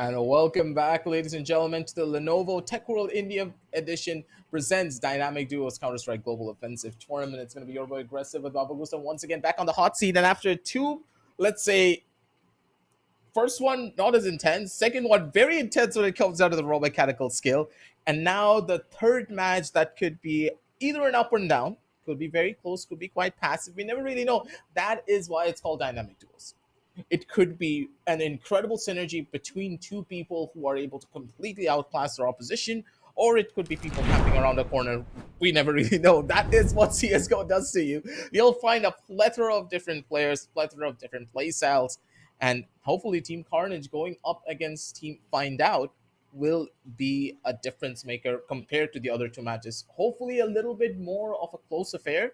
And welcome back, ladies and gentlemen, to the Lenovo Tech World India Edition presents Dynamic Duos Counter-Strike Global Offensive Tournament. It's going to be your boy Aggressive with Baba Gusta once again back on the hot seat. And after two, let's say, first one not as intense, second one very intense when it comes out of the raw mechanical skill, and now the third match that could be either an up or down, could be very close, could be quite passive. We never really know. That is why it's called Dynamic Duos. It could be an incredible synergy between two people who are able to completely outclass their opposition, or it could be people camping around a corner. We never really know. That is what CSGO does to you. You'll find a plethora of different players, plethora of different play styles, and hopefully Team Carnage going up against Team Find Out will be a difference maker compared to the other two matches. Hopefully a little bit more of a close affair,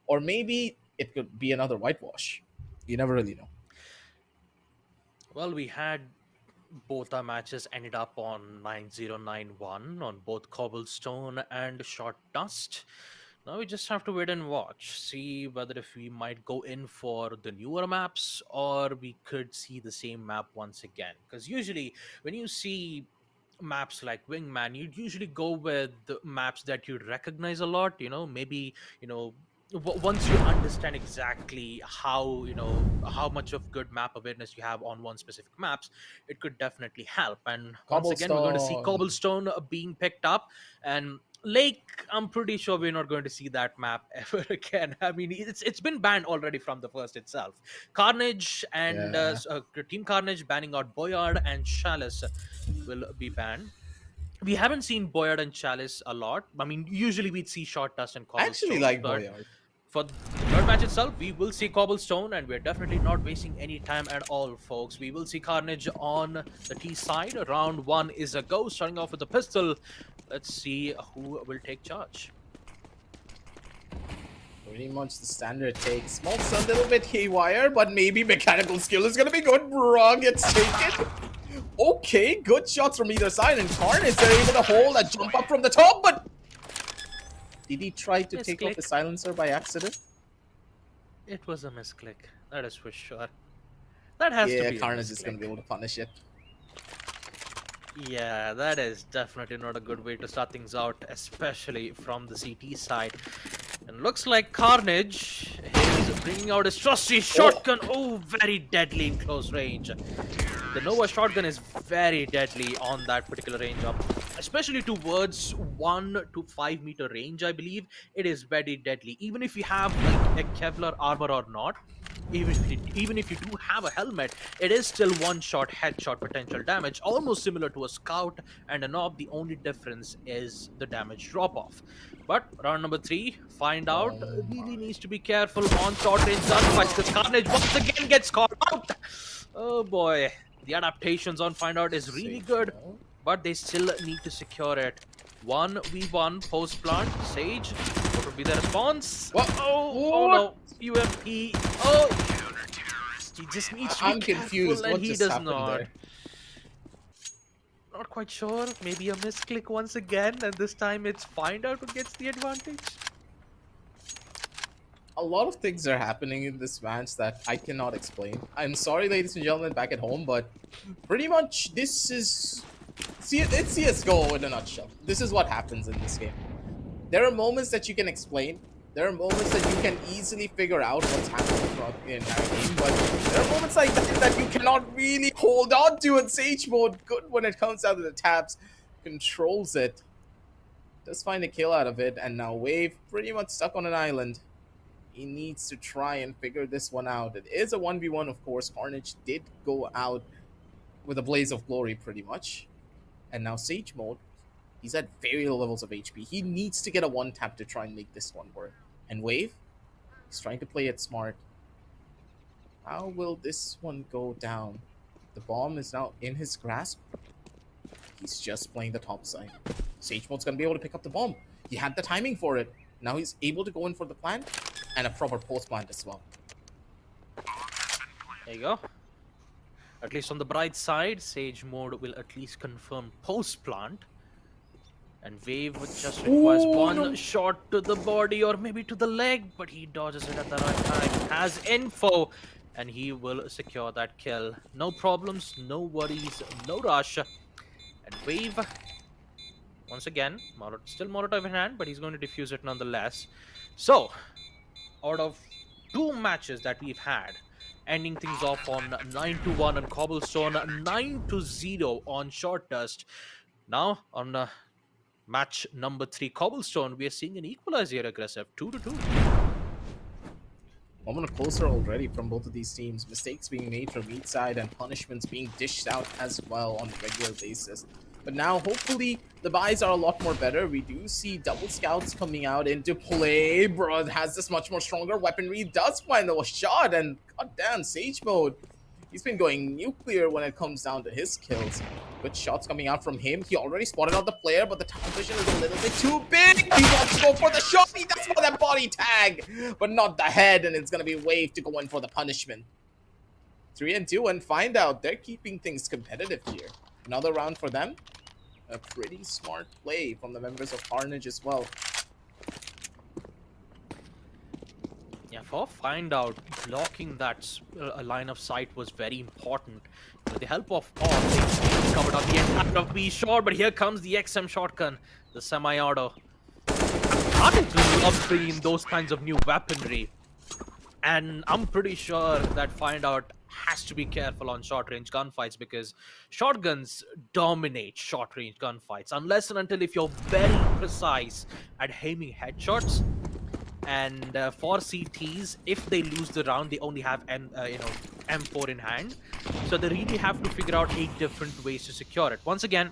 or maybe it could be another whitewash. You never really know. Well, we had both our matches ended up on 9091 on both Cobblestone and Short Dust. Now we just have to wait and watch, see whether if we might go in for the newer maps or we could see the same map once again. Because usually when you see maps like Wingman, you'd usually go with the maps that you'd recognize a lot, maybe, once you understand exactly how much of good map awareness you have on one specific maps, it could definitely help. And once again, we're going to see Cobblestone being picked up, and Lake, I'm pretty sure we're not going to see that map ever again. I mean, it's been banned already from the first itself. Carnage and Yeah. Team Carnage banning out Boyard and Chalice will be banned. We haven't seen Boyard and Chalice a lot. I mean, usually we'd see Short Dust and I actually Cobblestones, like but Boyard. for the third match itself, we will see Cobblestone, and we're definitely not wasting any time at all, folks. We will see Carnage on the T side. Round one is a go, starting off with a pistol. Let's see who will take charge. Pretty much the standard take. Smoke's a little bit haywire, but maybe mechanical skill is gonna be good. Bro gets taken. Okay, good shots from either side, and Carnage they're able to hold a jump up from the top, but did he try to take off the silencer by accident? It was a misclick, that is for sure. That has to be Carnage is gonna be able to punish it. Yeah, that is definitely not a good way to start things out, especially from the CT side. And looks like Carnage is bringing out his trusty shotgun. Oh, very deadly in close range. The Nova shotgun is very deadly on that particular range up, especially towards 1 to 5 meter range, I believe. It is very deadly. Even if you have like a Kevlar armor or not, even if you do have a helmet, it is still one shot headshot potential damage, almost similar to a scout and a knob. The only difference is the damage drop off. But round number 3, Find Out really needs to be careful on short range gunfights, because Carnage once again gets caught out. Oh boy, the adaptations on Find Out is really good, but they still need to secure it. 1v1 post plant. Sage, what would be the response? What? Oh no, UMP. Oh, he just needs to be I'm confused. and what he just does happened not. there? Not quite sure. Maybe a misclick once again, and this time it's Find Out who gets the advantage. A lot of things are happening in this match that I cannot explain. I'm sorry, ladies and gentlemen, back at home, but pretty much this is... it's CSGO in a nutshell. This is what happens in this game. There are moments that you can explain. There are moments that you can easily figure out what's happening throughout the entire game, but there are moments like that you cannot really hold on to in Sage mode. Good when it comes out of the tabs. Controls it. Does find a kill out of it, and now Wave pretty much stuck on an island. He needs to try and figure this one out. It is a 1v1, of course. Carnage did go out with a blaze of glory, pretty much. And now Sage mode, he's at very low levels of HP. He needs to get a one-tap to try and make this one work. And Wave, he's trying to play it smart. How will this one go down? The bomb is now in his grasp. He's just playing the top side. Sage mode's going to be able to pick up the bomb. He had the timing for it. Now he's able to go in for the plant and a proper post plant as well. There you go. At least on the bright side, Sage mode will at least confirm post plant. And Wave just requires one shot to the body or maybe to the leg, but he dodges it at the right time. Has info, and he will secure that kill. No problems, no worries, no rush. And Wave, once again, still Molotov in hand, but he's going to defuse it nonetheless. So, out of 2 matches that we've had, ending things off on 9-1 on Cobblestone, 9-0 on Short Dust. Now, on match number 3, Cobblestone, we are seeing an equalizer aggressive, 2-2. Moment closer already from both of these teams. Mistakes being made from each side and punishments being dished out as well on a regular basis. But now, hopefully, the buys are a lot more better. We do see double scouts coming out into play. Bro has this much more stronger weaponry. Does find a shot, and goddamn, Sage Mode. He's been going nuclear when it comes down to his kills. Good shots coming out from him. He already spotted out the player, but the tunnel vision is a little bit too big. He wants to go for the shot. He does for that body tag, but not the head, and it's going to be Wave to go in for the punishment. 3-2, and find out they're keeping things competitive here. Another round for them. A pretty smart play from the members of Carnage as well. Yeah, for Find Out, blocking that line of sight was very important. With the help of they covered up the entire of B shot, but here comes the XM shotgun, the semi-auto. Carnage loves bringing those kinds of new weaponry, and I'm pretty sure that Find Out has to be careful on short-range gunfights, because shotguns dominate short-range gunfights unless and until if you're very precise at aiming headshots. And for CTs, if they lose the round, they only have M4 in hand, so they really have to figure out 8 different ways to secure it. Once again,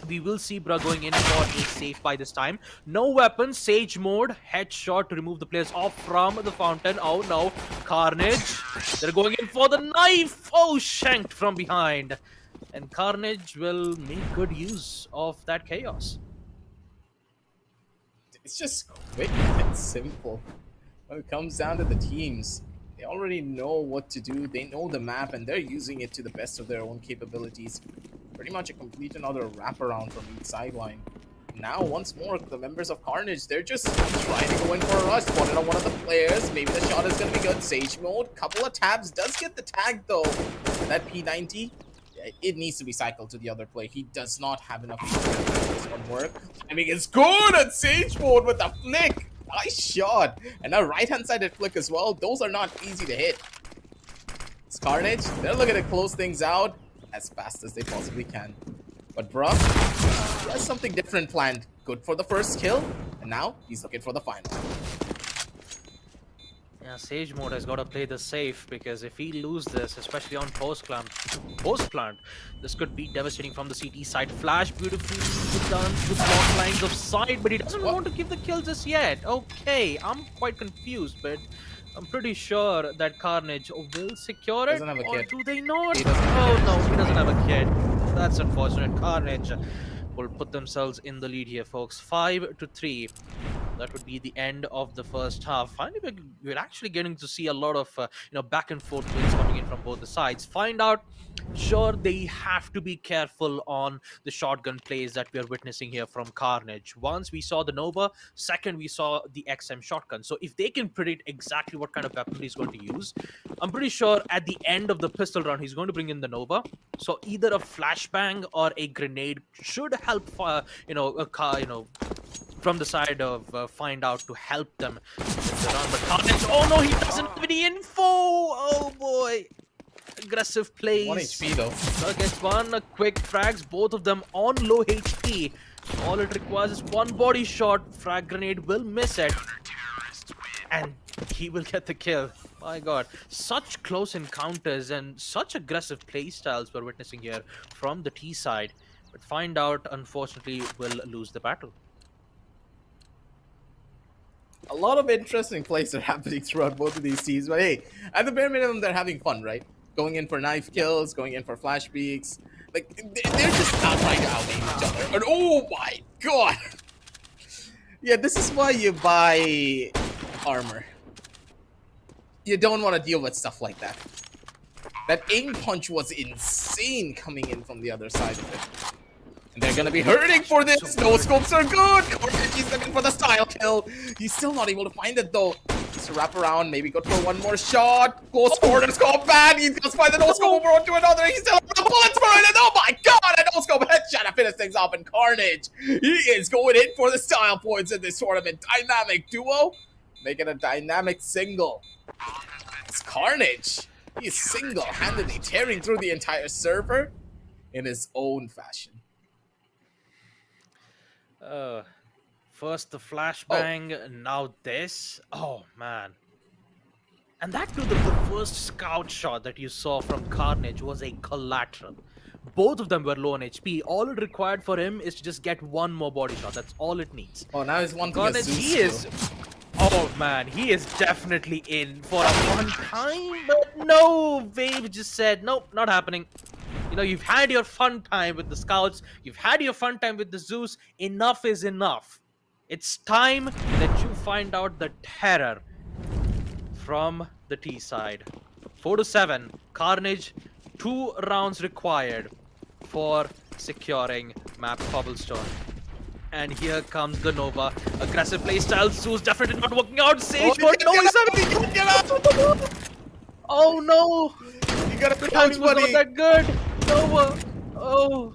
we will see Bra going in for a safe by this time. No weapons, Sage Mode, headshot to remove the players off from the fountain. Oh no, Carnage, they're going in for the knife. Oh, shanked from behind, and Carnage will make good use of that chaos. It's just quick and simple. When it comes down to the teams, they already know what to do. They know the map, and they're using it to the best of their own capabilities. Pretty much a complete another wraparound from each sideline. Now, once more, the members of Carnage, they're just trying to go in for a rush. Spotted on one of the players. Maybe the shot is going to be good. Sage Mode, couple of tabs. Does get the tag, though. And that P90, it needs to be cycled to the other play. He does not have enough to make this one work. I mean, it's good at Sage Mode with the flick. Nice shot. And now right-hand sided flick as well. Those are not easy to hit. It's Carnage. They're looking to close things out as fast as they possibly can. But bruh, he has something different planned. Good for the first kill, and now he's looking for the final. Yeah, Sage Mode has got to play this safe, because if he loses this, especially on post plant, this could be devastating from the CT side. Flash beautifully done with long lines of sight, but he doesn't want to give the kill just yet. Okay, I'm quite confused, but I'm pretty sure that Carnage will secure it. Or do they not? Oh no, he doesn't have a kid. That's unfortunate. Carnage will put themselves in the lead here, folks. 5-3. That would be the end of the first half. Finally, we're actually getting to see a lot of back and forth wins coming in from both the sides. Find Out, sure, they have to be careful on the shotgun plays that we are witnessing here from Carnage. Once we saw the Nova, second we saw the XM shotgun. So if they can predict exactly what kind of weapon he's going to use, I'm pretty sure at the end of the pistol round he's going to bring in the Nova. So either a flashbang or a grenade should help from the side of Find Out to help them in the run. But Carnage, oh no, he doesn't have any info. Oh boy, aggressive plays. 1 HP though. Gets one, quick frags, both of them on low HP. All it requires is one body shot. Frag grenade will miss it, and he will get the kill. My god, such close encounters and such aggressive play styles we're witnessing here from the T side. But Find Out, unfortunately, will lose the battle. A lot of interesting plays are happening throughout both of these teams, but hey, at the bare minimum, they're having fun, right? Going in for knife kills, going in for flash peeks. Like, they're just not trying to out-aim each other. And oh my god! Yeah, this is why you buy armor. You don't want to deal with stuff like that. That aim punch was insane coming in from the other side of it. And they're gonna be hurting for this. No scopes are good. Carnage, he's looking for the style kill. He's still not able to find it though. Just to wrap around, maybe go for one more shot. Close quarters go bad. He does find the no scope over onto another. He's still the bullets for it. And oh my god, a no scope headshot to finish things off. And Carnage, he is going in for the style points in this tournament. Dynamic duo, making a dynamic single. It's Carnage. He's single-handedly tearing through the entire server in his own fashion. First the flashbang, now this. Oh man. And that too, the first scout shot that you saw from Carnage was a collateral. Both of them were low on HP. All it required for him is to just get one more body shot. That's all it needs. Oh, now he's one Carnage, he is... Oh man, he is definitely in for a one time, but no, Wave just said, nope, not happening. You know, you've had your fun time with the scouts, you've had your fun time with the Zeus, enough is enough. It's time that you find out the terror from the T side. 4-7, Carnage, 2 rounds required for securing map Cobblestone. And here comes Lenovo. Aggressive playstyle. Zeus definitely not working out. Sage for no, he's get out. Oh no! You gotta the timing was not that good. Nova. Oh,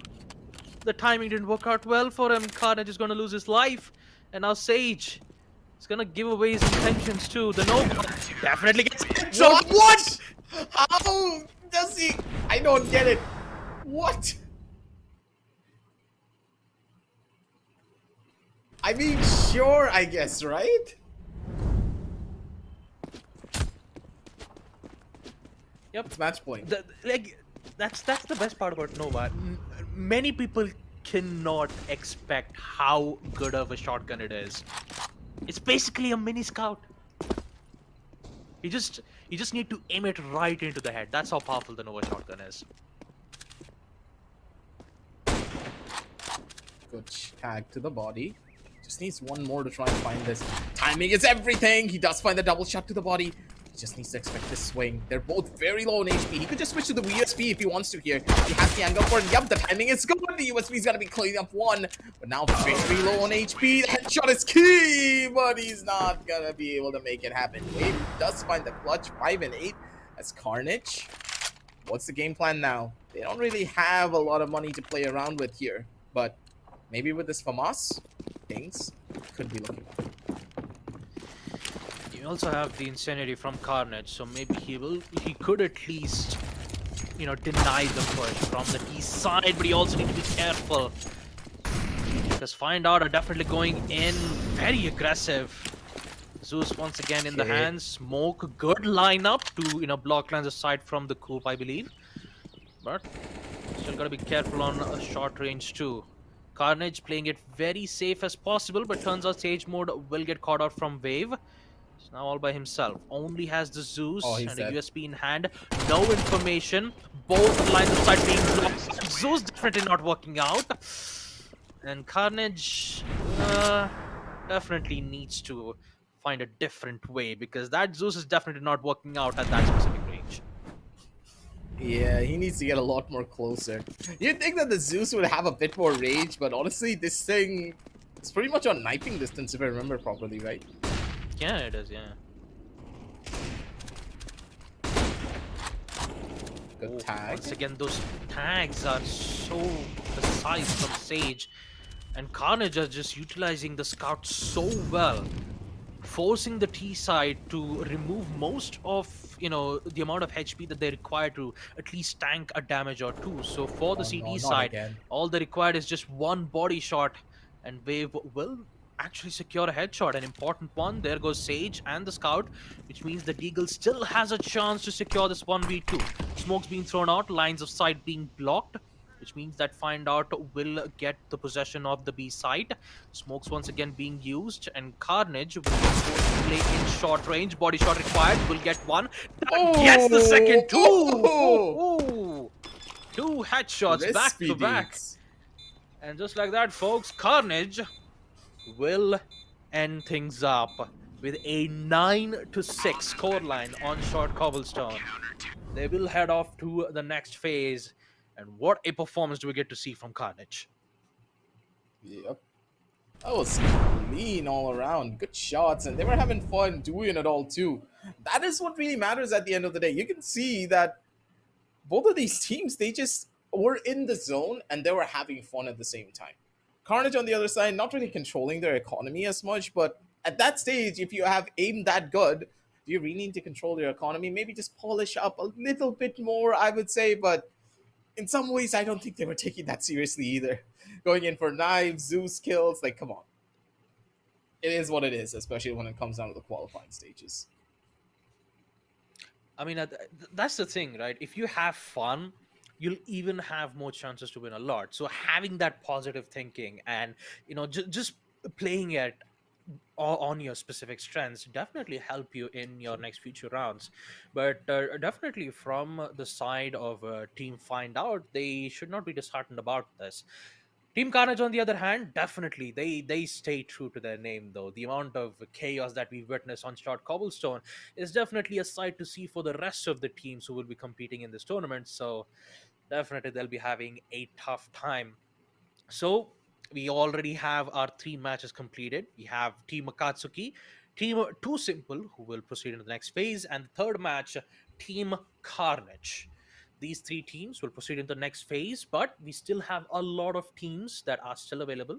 the timing didn't work out well for him. Carnage is gonna lose his life, and now Sage is gonna give away his intentions too. The Nova definitely gets shot. What? How does he? I don't get it. What? I mean, sure, I guess, right? Yep. It's match point. That's the best part about Nova. Many people cannot expect how good of a shotgun it is. It's basically a mini scout. You just need to aim it right into the head. That's how powerful the Nova shotgun is. Good tag to the body. Just needs one more to try and find this. Timing is everything. He does find the double shot to the body. He just needs to expect this swing. They're both very low on HP. He could just switch to the USP if he wants to here. He has the angle for it. Yup, the timing is good. The USP's gotta be cleaning up one. But now very low on HP. The headshot is key, but he's not gonna be able to make it happen. Wave does find the clutch. 5 and 8 as Carnage. What's the game plan now? They don't really have a lot of money to play around with here. But maybe with this FAMAS, things could be looking up. You also have the insanity from Carnage, so maybe he could at least, you know, deny the push from the T side, but he also needs to be careful. Because Find Out are definitely going in very aggressive. Zeus once again in the hands. Smoke, good lineup to, you know, block lines aside from the Coop, I believe. But still gotta be careful on a short range too. Carnage playing it very safe as possible, but turns out Sage mode will get caught out from Wave. He's now all by himself. Only has the Zeus and a USP in hand. No information. Both lines of sight being blocked. Zeus definitely not working out. And Carnage definitely needs to find a different way, because that Zeus is definitely not working out at that specific range. Yeah, he needs to get a lot more closer. You'd think that the Zeus would have a bit more range, but honestly, this thing is pretty much on knifing distance, if I remember properly, right? Yeah, it is, yeah. Good tag. Once again, those tags are so precise from Sage. And Carnage are just utilizing the scout so well, forcing the T side to remove most of, you know, the amount of HP that they require to at least tank a damage or two. So for the CD side, all they required is just one body shot, and Wave will actually secure a headshot, an important one. There goes Sage and the scout, which means that Deagle still has a chance to secure this 1v2. Smoke's being thrown out, lines of sight being blocked, which means that Find Out will get the possession of the B side. Smokes once again being used, and Carnage will play in short range. Body shot required, will get one. Gets the second two. Two headshots back to back. And just like that, folks, Carnage will end things up with a 9-6 scoreline on short Cobblestone. They will head off to the next phase. And what a performance do we get to see from Carnage? Yep. That was clean all around. Good shots, and they were having fun doing it all too. That is what really matters at the end of the day. You can see that both of these teams, they just were in the zone and they were having fun at the same time. Carnage on the other side, not really controlling their economy as much, but at that stage, if you have aim that good, do you really need to control your economy? Maybe just polish up a little bit more, I would say, but in some ways, I don't think they were taking that seriously either. Going in for knives, Zeus kills, like, come on. It is what it is, especially when it comes down to the qualifying stages. I mean, that's the thing, right? If you have fun, you'll even have more chances to win a lot. So having that positive thinking and just playing it on your specific strengths definitely help you in your next future rounds. But definitely from the side of Team Find Out, they should not be disheartened about this. Team Carnage, on the other hand, definitely they stay true to their name. Though the amount of chaos that we've witnessed on Short Cobblestone is definitely a sight to see for the rest of the teams who will be competing in this tournament. So definitely they'll be having a tough time. So we already have our three matches completed. We have Team Akatsuki, Team Too Simple, who will proceed into the next phase, and the third match, Team Carnage. These three teams will proceed into the next phase, but we still have a lot of teams that are still available.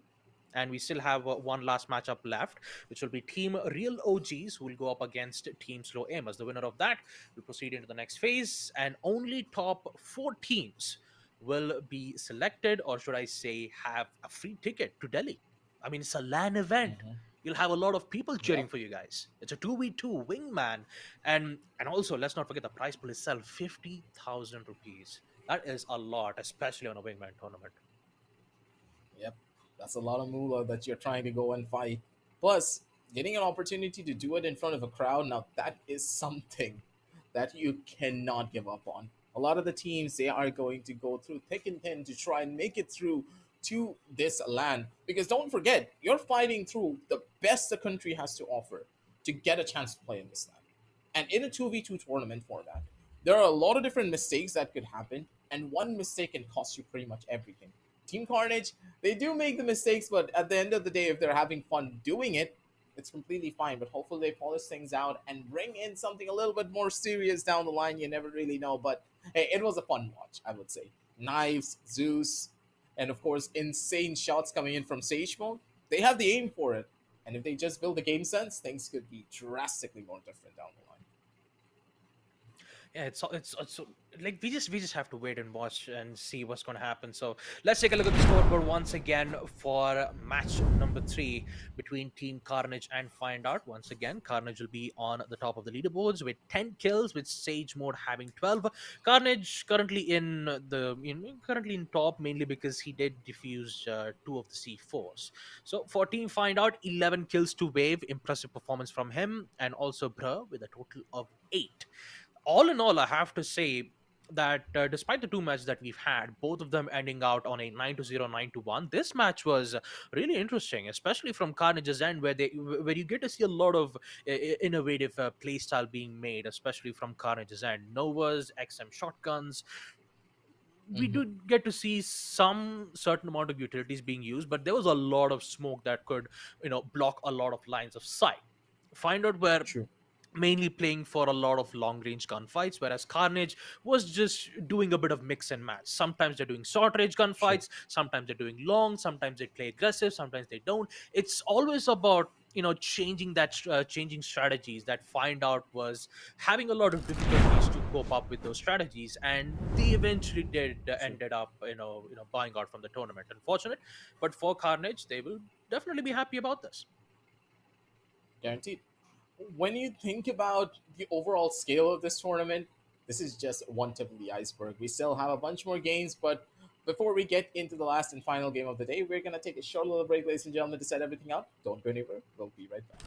And we still have one last matchup left, which will be Team Real OGs, who will go up against Team Slow Aimers. The winner of that will proceed into the next phase, and only top four teams will be selected, or should I say, have a free ticket to Delhi. I mean, it's a LAN event. Mm-hmm. You'll have a lot of people cheering Yep. for you guys. It's a 2v2 wingman. And also, let's not forget the prize pool itself, 50,000 rupees. That is a lot, especially on a wingman tournament. Yep, that's a lot of moolah that you're trying to go and fight. Plus, getting an opportunity to do it in front of a crowd, now that is something that you cannot give up on. A lot of the teams, they are going to go through thick and thin to try and make it through to this land. Because don't forget, you're fighting through the best the country has to offer to get a chance to play in this land. And in a 2v2 tournament format, there are a lot of different mistakes that could happen, and one mistake can cost you pretty much everything. Team Carnage, they do make the mistakes, but at the end of the day, if they're having fun doing it, it's completely fine. But hopefully, they polish things out and bring in something a little bit more serious down the line. You never really know. But hey, it was a fun watch, I would say. Knives, Zeus, and of course, insane shots coming in from Sage Mode. They have the aim for it. And if they just build the game sense, things could be drastically more different down the line. Yeah, it's like we just have to wait and watch and see what's going to happen. So let's take a look at the scoreboard once again for match number 3 between Team Carnage and Find Out. Once again, Carnage will be on the top of the leaderboards with 10 kills, with Sage Mode having 12. Carnage currently currently in top, mainly because he did defuse 2 of the C4s. So for Team Find Out, 11 kills to Wave, impressive performance from him, and also Bruh with a total of 8. All in all, I have to say that despite the two matches that we've had, both of them ending out on a 9-0, 9-1, this match was really interesting, especially from Carnage's end, where you get to see a lot of innovative play style being made, especially from Carnage's end. Novas, XM shotguns. We Mm-hmm. do get to see some certain amount of utilities being used, but there was a lot of smoke that could, block a lot of lines of sight. Find out where True. mainly playing for a lot of long range gunfights, whereas Carnage was just doing a bit of mix and match. Sometimes they're doing short range True. gunfights, sometimes they're doing long, sometimes they play aggressive, sometimes they don't. It's always about changing strategies. That Find Out was having a lot of difficulties to cope up with those strategies, and they eventually did True. ended up buying out from the tournament. Unfortunate, but for Carnage, they will definitely be happy about this. Guaranteed. When you think about the overall scale of this tournament, this is just one tip of the iceberg. We still have a bunch more games, but before we get into the last and final game of the day, we're going to take a short little break, ladies and gentlemen, to set everything up. Don't go anywhere. We'll be right back.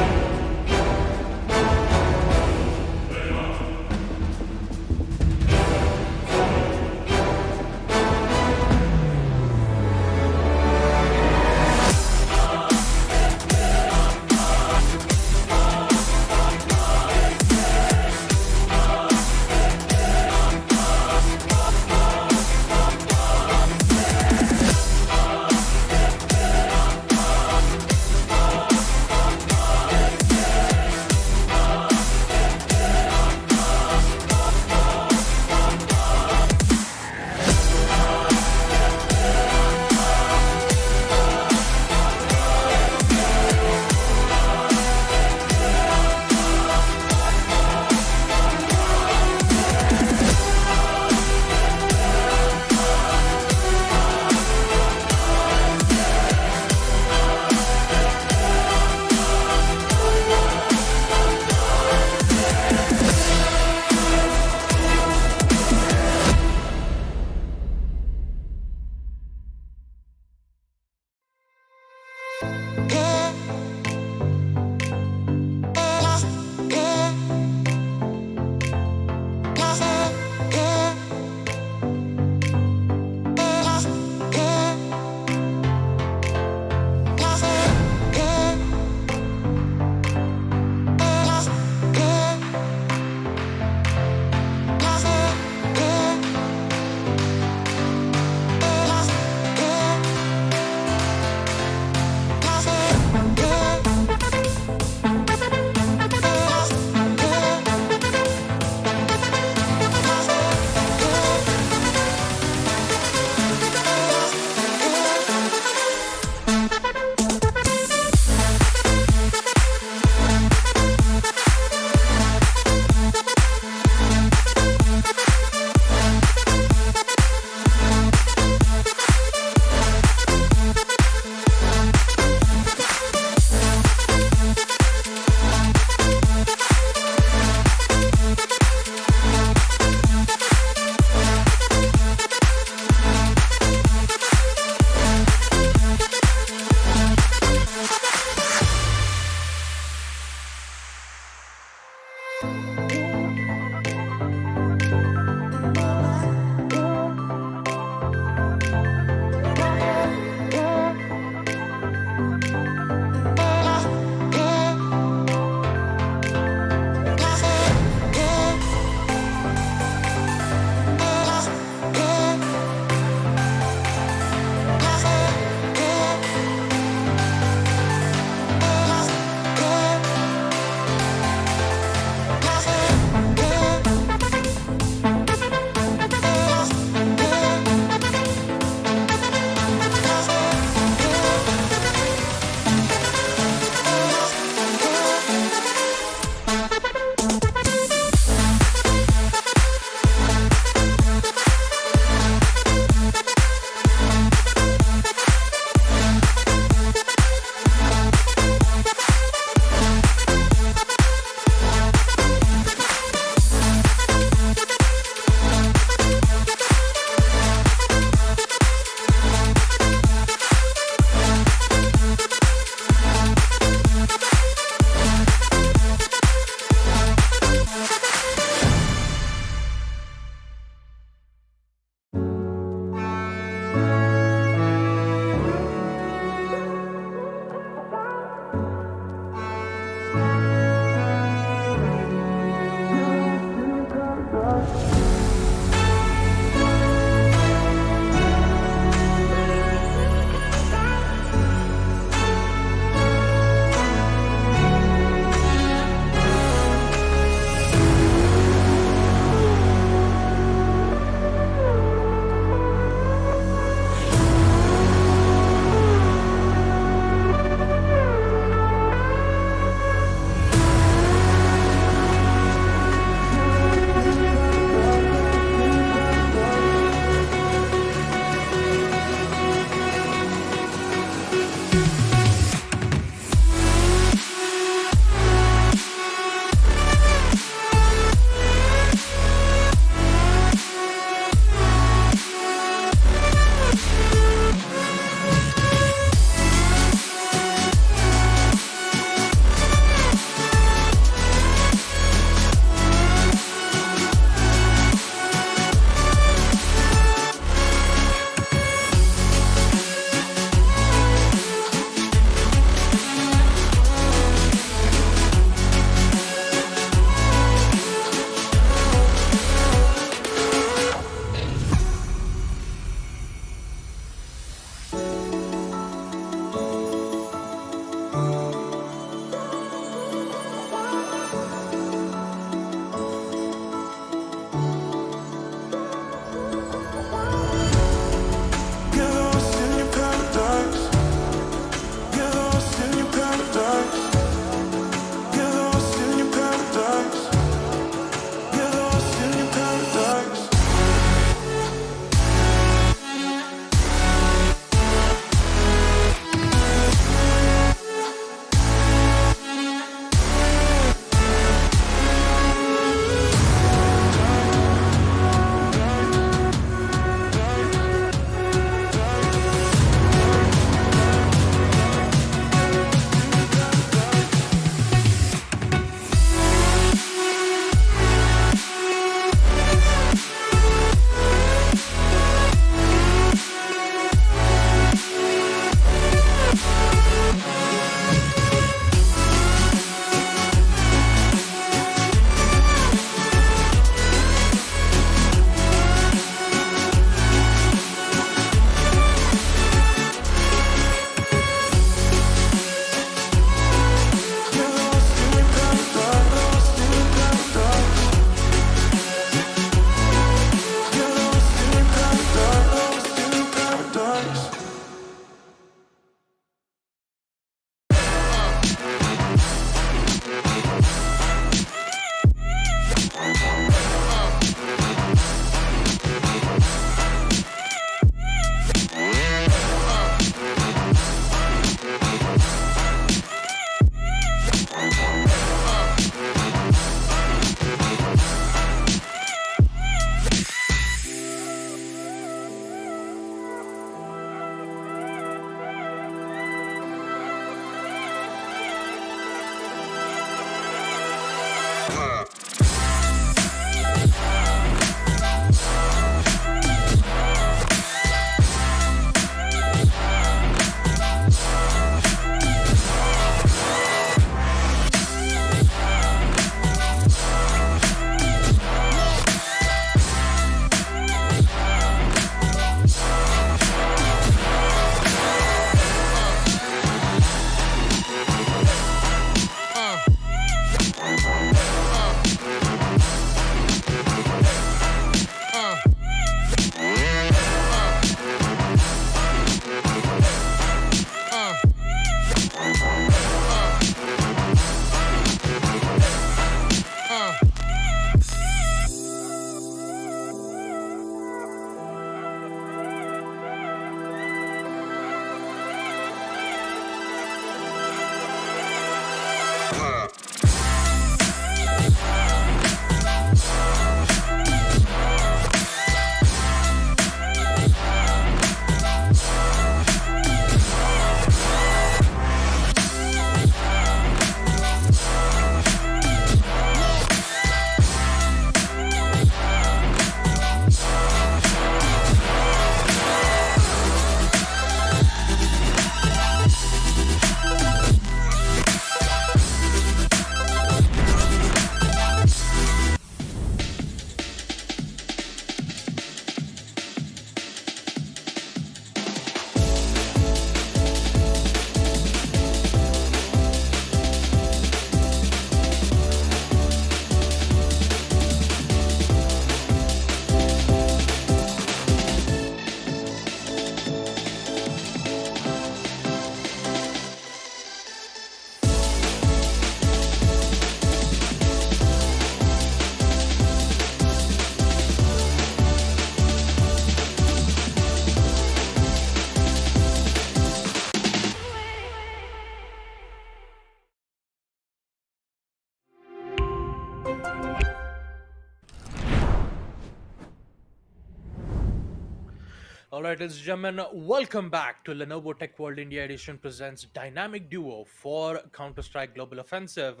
Alright, ladies and gentlemen, welcome back to Lenovo Tech World India Edition presents Dynamic Duo for Counter-Strike Global Offensive.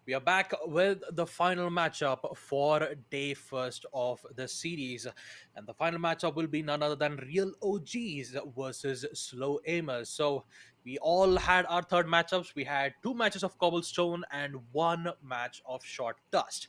We are back with the final matchup for day first of the series. And the final matchup will be none other than Real OGs versus Slow Aimers. So we all had our third matchups. We had 2 matches of Cobblestone and 1 match of Short Dust.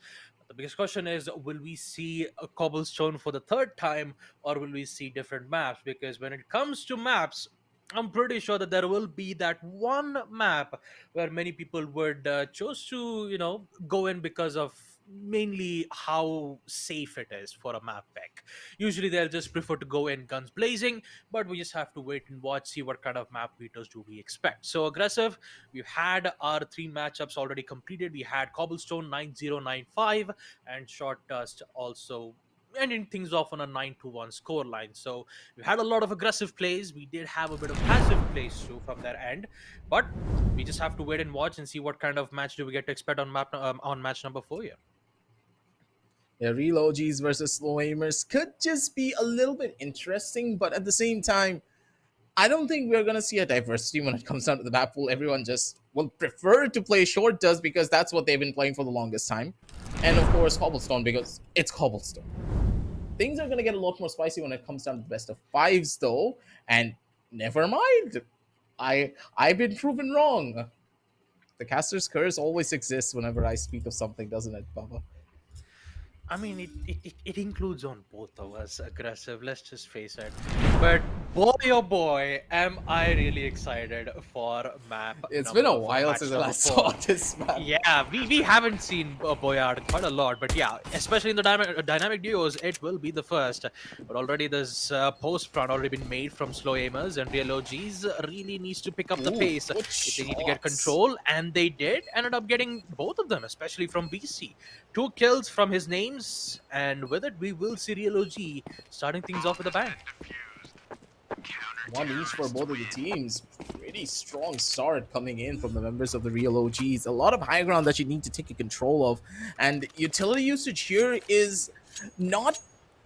The biggest question is, will we see a Cobblestone for the third time, or will we see different maps? Because when it comes to maps, I'm pretty sure that there will be that one map where many people would choose to, go in because of mainly how safe it is for a map pick. Usually they'll just prefer to go in guns blazing, but we just have to wait and watch, see what kind of map beaters do we expect. So aggressive, we've had our 3 matchups already completed. We had Cobblestone 9095 and Short Dust also ending things off on a 9-1 score line. So we had a lot of aggressive plays. We did have a bit of passive plays too from their end, but we just have to wait and watch and see what kind of match do we get to expect on match number 4 here. Yeah, real OGs versus slow aimers could just be a little bit interesting, but at the same time, I don't think we're gonna see a diversity when it comes down to the map pool. Everyone just will prefer to play Short Dust because that's what they've been playing for the longest time, and of course Cobblestone because it's Cobblestone. Things are gonna get a lot more spicy when it comes down to the best of fives, though, and never mind, I've been proven wrong. The caster's curse always exists whenever I speak of something, doesn't it, Baba? I mean, it includes on both of us, aggressive, let's just face it. But boy, oh boy, am I really excited for map It's been number a for while match since I number last 4. saw this map. Yeah, we haven't seen Boyard quite a lot, but yeah, especially in the dynamic duos, it will be the first. But already there's post plan already been made from slow aimers, and real OGs really needs to pick up the Ooh, pace good if they need to get shots. control, and they did. Ended up getting both of them, especially from BC. 2 kills from his names, and with it, we will see real OG starting things off with a bang. One each for both of the teams. Pretty strong start coming in from the members of the real OGs. A lot of high ground that you need to take control of. And utility usage here is not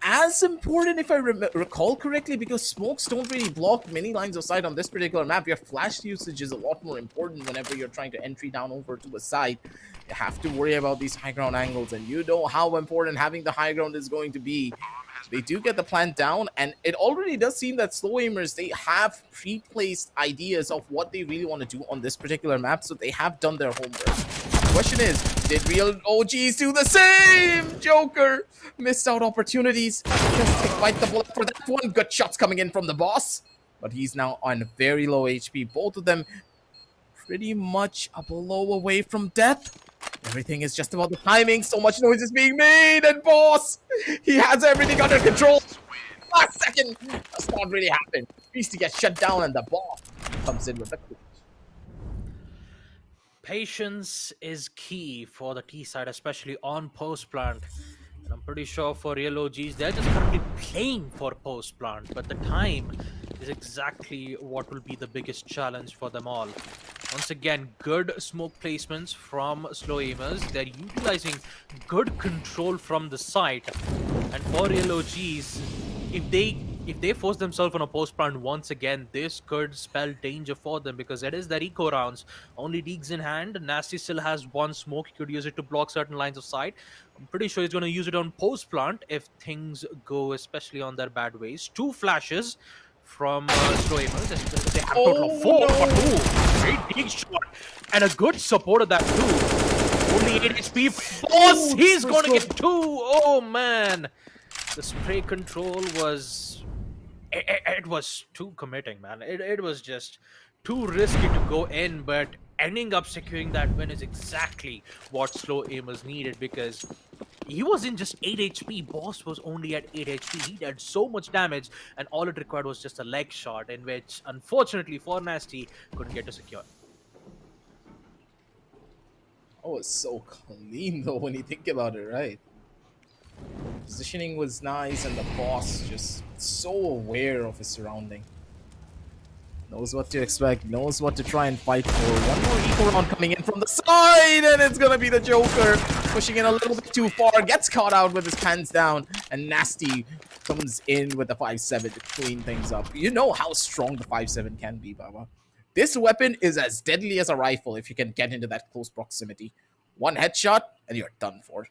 as important, if I recall correctly, because smokes don't really block many lines of sight on this particular map. Your flash usage is a lot more important whenever you're trying to entry down over to a side. You have to worry about these high ground angles, and you know how important having the high ground is going to be. They do get the plant down, and it already does seem that slow aimers, they have pre-placed ideas of what they really want to do on this particular map, so they have done their homework. The question is, did real OGs do the same? Joker missed out opportunities. Just to bite the bullet for that one. Good shots coming in from the boss, but he's now on very low HP. Both of them pretty much a blow away from death. Everything is just about the timing. So much noise is being made, and boss, he has everything under control. Last second, that's not really happened. Beastie gets shut down, and the boss comes in with the clutch. Patience is key for the T side, especially on post plant. And I'm pretty sure for real OGs, they're just currently playing for post plant, but the time is exactly what will be the biggest challenge for them all. Once again, good smoke placements from slow aimers. They're utilizing good control from the site. And for real OGs, if they force themselves on a post plant once again, this could spell danger for them because it is their eco rounds. Only Deegs in hand. Nasty still has one smoke. He could use it to block certain lines of sight. I'm pretty sure he's going to use it on post plant if things go, especially on their bad ways. Two flashes from slow aimers. They have a total of Oh four, but no! great Deeg shot and a good support of that too. Only 8 HP. Boss, he's going to get 2. Oh man. The spray control was it was too committing, man. It was just too risky to go in, but ending up securing that win is exactly what slow aimers needed because he was in just 8 HP. Boss was only at 8 HP. He did so much damage, and all it required was just a leg shot, in which, unfortunately for Nasty, couldn't get to secure. Oh, it's so clean though when you think about it, right? Positioning was nice, and the boss just so aware of his surrounding. Knows what to expect, knows what to try and fight for. One more eco round coming in from the side, and it's gonna be the Joker pushing in a little bit too far, gets caught out with his pants down, and Nasty comes in with the 5-7 to clean things up. You know how strong the 5-7 can be, Baba. This weapon is as deadly as a rifle if you can get into that close proximity. One headshot, and you're done for.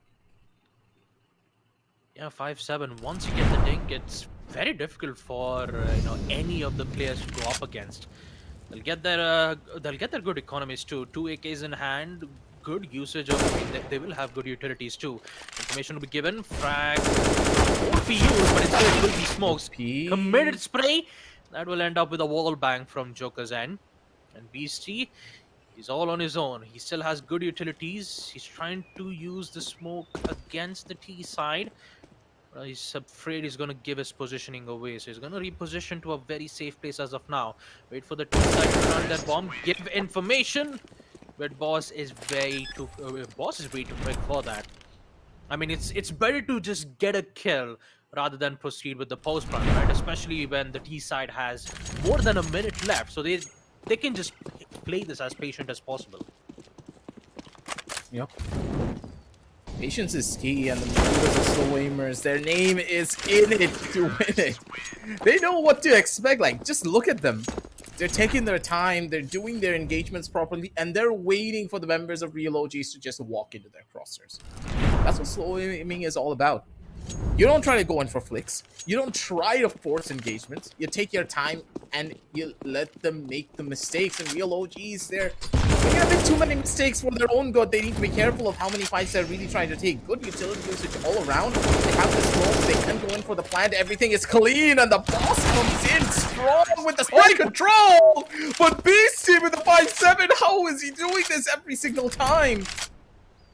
Yeah, 5-7. Once you get the dink, it's very difficult for any of the players to go up against. They'll get their good economies too. 2 AKs in hand, good usage of. I mean, they will have good utilities too. Information will be given. Frag won't be used, but instead it will be smokes. Committed spray that will end up with a wall bang from Joker's end. And Beastie, he's all on his own. He still has good utilities. He's trying to use the smoke against the T side. He's afraid he's going to give his positioning away. So he's going to reposition to a very safe place as of now. Wait for the T side to run that bomb. Give information. But Boss is way too quick for that. I mean, it's better to just get a kill rather than proceed with the post run, right? Especially when the T side has more than a minute left. So they can just play this as patient as possible. Yep. Patience is key, and the members of slow aimers, their name is in it to win it. They know what to expect. Like, just look at them. They're taking their time, they're doing their engagements properly, and they're waiting for the members of real OGs to just walk into their crosshairs. That's what slow aiming is all about. You don't try to go in for flicks. You don't try to force engagements. You take your time and you let them make the mistakes. And real OGs, they're making a bit too many mistakes for their own good. They need to be careful of how many fights they're really trying to take. Good utility usage all around. They have the smoke. They can go in for the plant. Everything is clean, and the boss comes in strong with the spray control. But Beastie with the 5-7, how is he doing this every single time?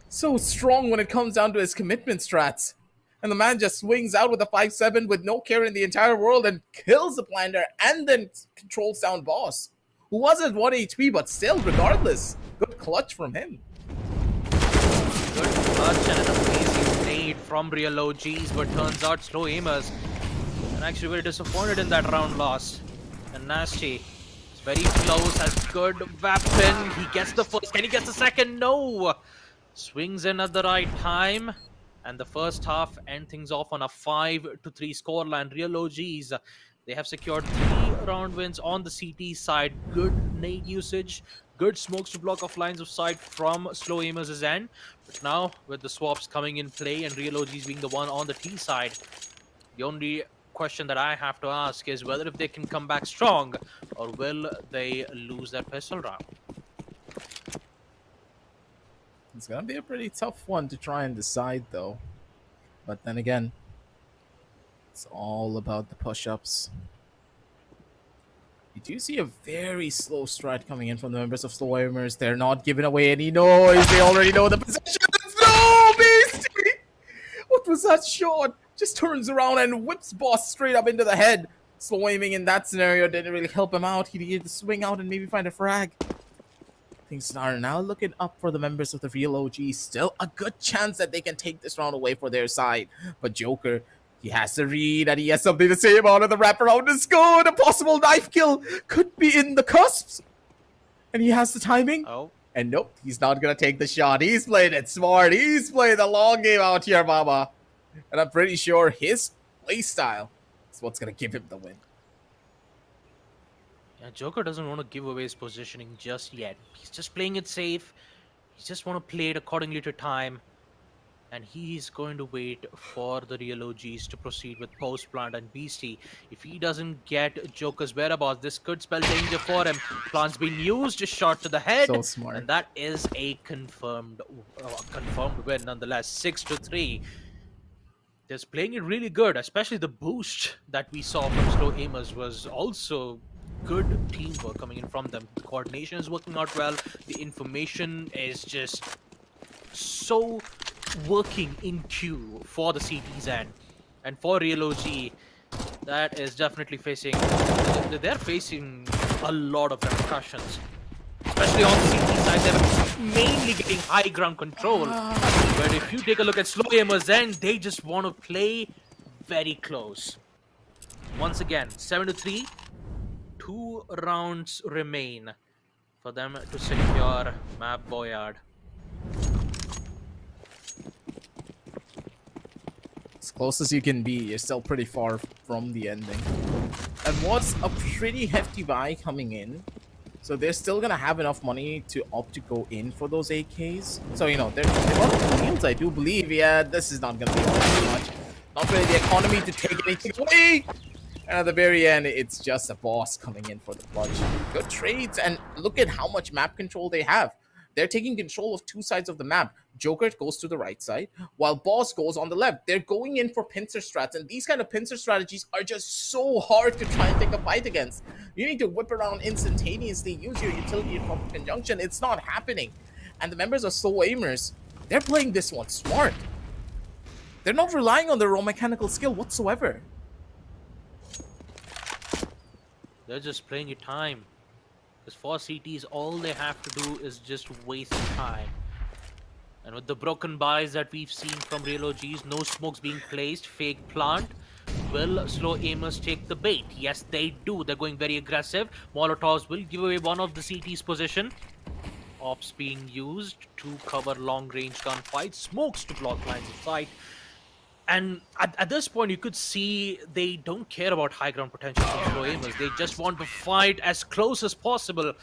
So strong when it comes down to his commitment strats. And the man just swings out with a 5-7 with no care in the entire world and kills the planter and then controls down boss, who was at 1 HP, but still, regardless, good clutch from him. Good clutch and an amazing nade from real OGs, but turns out slow aimers are actually very disappointed in that round loss. And Nasty is very close, has good weapon. He gets the first. Can he get the second? No! Swings in at the right time. And the first half end things off on a 5-3 scoreline. Real OGs, they have secured 3 round wins on the CT side. Good nade usage, good smokes to block off lines of sight from slow aimers' end. But now, with the swaps coming in play and Real OGs being the one on the T side, the only question that I have to ask is whether if they can come back strong or will they lose that pistol round. It's gonna be a pretty tough one to try and decide, though. But then again, it's all about the push-ups. You do see a very slow stride coming in from the members of slow aimers. They're not giving away any noise. They already know the position. No, Beastie! What was that shot? Just turns around and whips boss straight up into the head. Slow aiming in that scenario didn't really help him out. He needed to swing out and maybe find a frag. Things are now looking up for the members of the real OG. Still a good chance that they can take this round away for their side. But Joker, he has to read and he has something to say about it. The wraparound is good. A possible knife kill could be in the cusps. And he has the timing. Oh, And nope, he's not gonna take the shot. He's played it smart. He's played the long game out here, Mama. And I'm pretty sure his play style is what's gonna give him the win. yeah, Joker doesn't want to give away his positioning just yet. He's just playing it safe. He just want to play it accordingly to time. And he's going to wait for the real OGs to proceed with Post Plant and Beastie. If he doesn't get Joker's whereabouts, this could spell danger for him. Plant's been used, a shot to the So head, smart. and that is a confirmed win nonetheless. 6-3. Just playing it really good, especially the boost that we saw from Slow Aimers was also good teamwork coming in from them. The coordination is working out well. The information is just so working in queue for the CT's end. And for Real OG, that is definitely facing, they're facing a lot of repercussions. Especially on the CT side, they're mainly getting high ground control. But if you take a look at Slow Aimers end, they just want to play very close. Once again, 7-3, 2 rounds remain for them to secure Map Boyard. As close as you can be, you're still pretty far from the ending. It was a pretty hefty buy coming in. So they're still gonna have enough money to opt to go in for those AKs. So they're on the deals, I do believe. Yeah, this is not gonna be too much. Not really the economy to take anything away. And at the very end, it's just a boss coming in for the clutch. Good trades, and look at how much map control they have. They're taking control of two sides of the map. Joker goes to the right side, while Boss goes on the left. They're going in for pincer strats, and these kind of pincer strategies are just so hard to try and take a fight against. You need to whip around instantaneously, use your utility from conjunction. It's not happening. And the members of Soul Aimers, they're playing this one smart. They're not relying on their raw mechanical skill whatsoever. They're just playing your time. Because for CTs, all they have to do is just waste time. And with the broken buys that we've seen from Real OGs, no smokes being placed, fake plant, will Slow Aimers take the bait? Yes, they do. They're going very aggressive. Molotovs will give away one of the CT's position. Ops being used to cover long-range gunfights, smokes to block lines of sight. And at this point, you could see they don't care about high ground potential from Slow Aimers. They just want to fight as close as possible.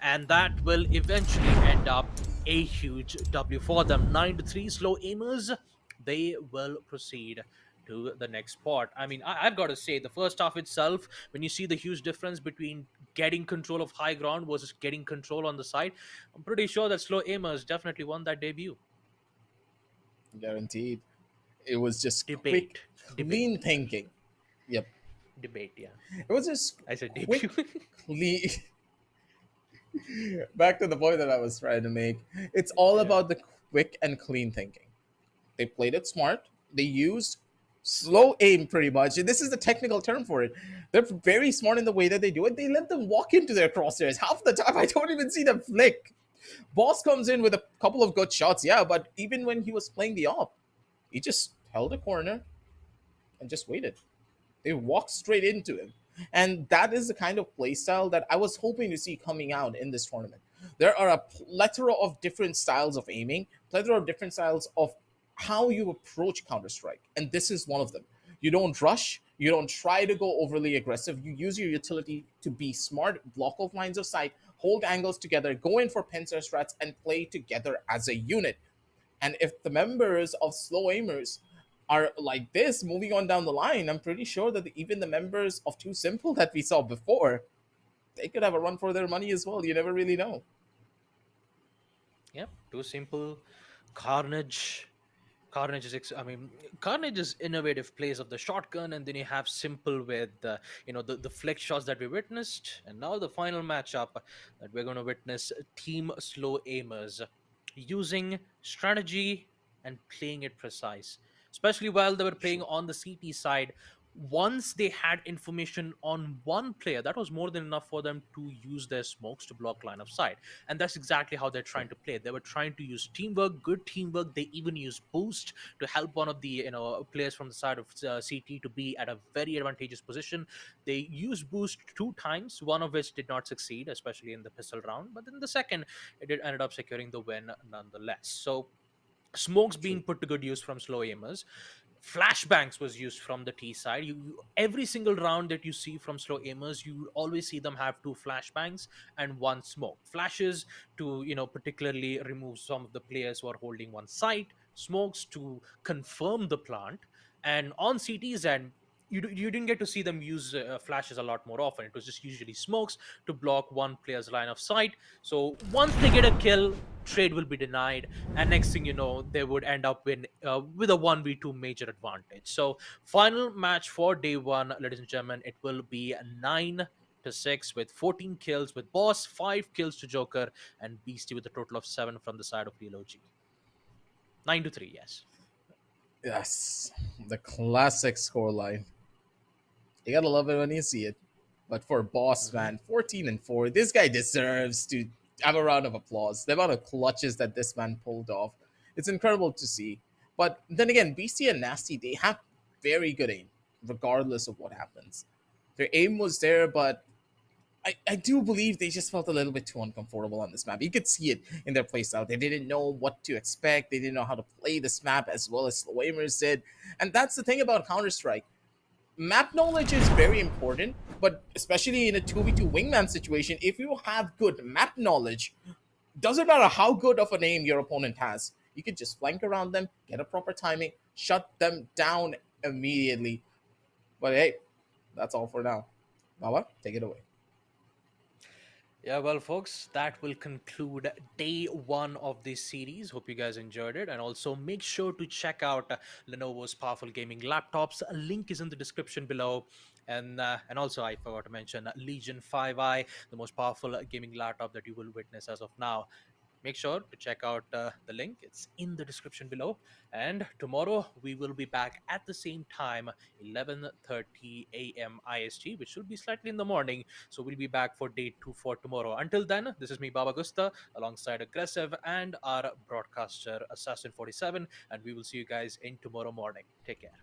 And that will eventually end up a huge W for them. 9-3 Slow Aimers. They will proceed to the next spot. I mean, I've got to say, the first half itself, when you see the huge difference between getting control of high ground versus getting control on the side, I'm pretty sure that Slow Aimers definitely won that debut. Guaranteed. It was just quick, Debate. clean Debate. thinking. Yep. Debate, yeah. It was just I said quick, debut. clean. Back to the point that I was trying to make. It's all Yeah. about the quick and clean thinking. They played it smart. They used slow aim pretty much. And this is the technical term for it. They're very smart in the way that they do it. They let them walk into their crosshairs. Half the time, I don't even see them flick. Boss comes in with a couple of good shots, yeah, but even when he was playing the op, he just held a corner and just waited. They walked straight into him. And that is the kind of playstyle that I was hoping to see coming out in this tournament. There are a plethora of different styles of aiming, plethora of different styles of how you approach Counter Strike. And this is one of them. You don't rush, you don't try to go overly aggressive. You use your utility to be smart, block off lines of sight, hold angles together, go in for pincer strats, and play together as a unit. And if the members of Slow Aimers are like this moving on down the line, I'm pretty sure that even the members of Too Simple that we saw before, they could have a run for their money as well. You never really know. Yep. Too simple. Carnage. Carnage is, I mean, Carnage is innovative plays of the shotgun, and then you have Simple with the flick shots that we witnessed, and now the final matchup that we're going to witness: Team Slow Aimers using strategy and playing it precise. Especially while they were playing Sure. on the CT side, once they had information on one player, that was more than enough for them to use their smokes to block line of sight. And that's exactly how they're trying to play. They were trying to use teamwork, good teamwork. They even used boost to help one of the players from the side of CT to be at a very advantageous position. They used boost 2 times, one of which did not succeed, especially in the pistol round, but then the second, it did ended up securing the win nonetheless. So smokes being True. put to good use from slow aimers. Flashbangs was used from the T side. Every single round that you see from slow aimers, you always see them have 2 flashbangs and 1 smoke. Flashes to particularly remove some of the players who are holding one site. Smokes to confirm the plant. And on CT's end, you didn't get to see them use flashes a lot more often. It was just usually smokes to block one player's line of sight. So once they get a kill, trade will be denied, and next thing you know, they would end up with a 1v2 major advantage. So final match for day one, ladies and gentlemen, it will be 9-6 with 14 kills, with Boss 5 kills to Joker, and Beastie with a total of 7 from the side of Lilo G. 9-3, yes. Yes, the classic scoreline. You gotta love it when you see it. But for Boss Mhm. Man, 14-4, this guy deserves to have a round of applause. The amount of clutches that this man pulled off, it's incredible to see. But then again, BC and Nasty, they have very good aim, regardless of what happens. Their aim was there, but I do believe they just felt a little bit too uncomfortable on this map. You could see it in their playstyle. They didn't know what to expect. They didn't know how to play this map as well as the Wamers did. And that's the thing about Counter-Strike. Map knowledge is very important, but especially in a 2v2 wingman situation, if you have good map knowledge, doesn't matter how good of a aim your opponent has, you can just flank around them, get a proper timing, shut them down immediately. But hey, that's all for now. Baba, take it away. Yeah, well, folks, that will conclude day one of this series. Hope you guys enjoyed it. And also make sure to check out Lenovo's powerful gaming laptops. A link is in the description below. And also, I forgot to mention Legion 5i, the most powerful gaming laptop that you will witness as of now. Make sure to check out the link. It's in the description below. And tomorrow we will be back at the same time, 11:30 a.m. IST, which will be slightly in the morning. So we'll be back for day two for tomorrow. Until then, this is me, Baba Gusta, alongside Aggressive and our broadcaster, Assassin 47. And we will see you guys in tomorrow morning. Take care.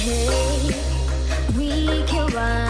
Hey, we can run.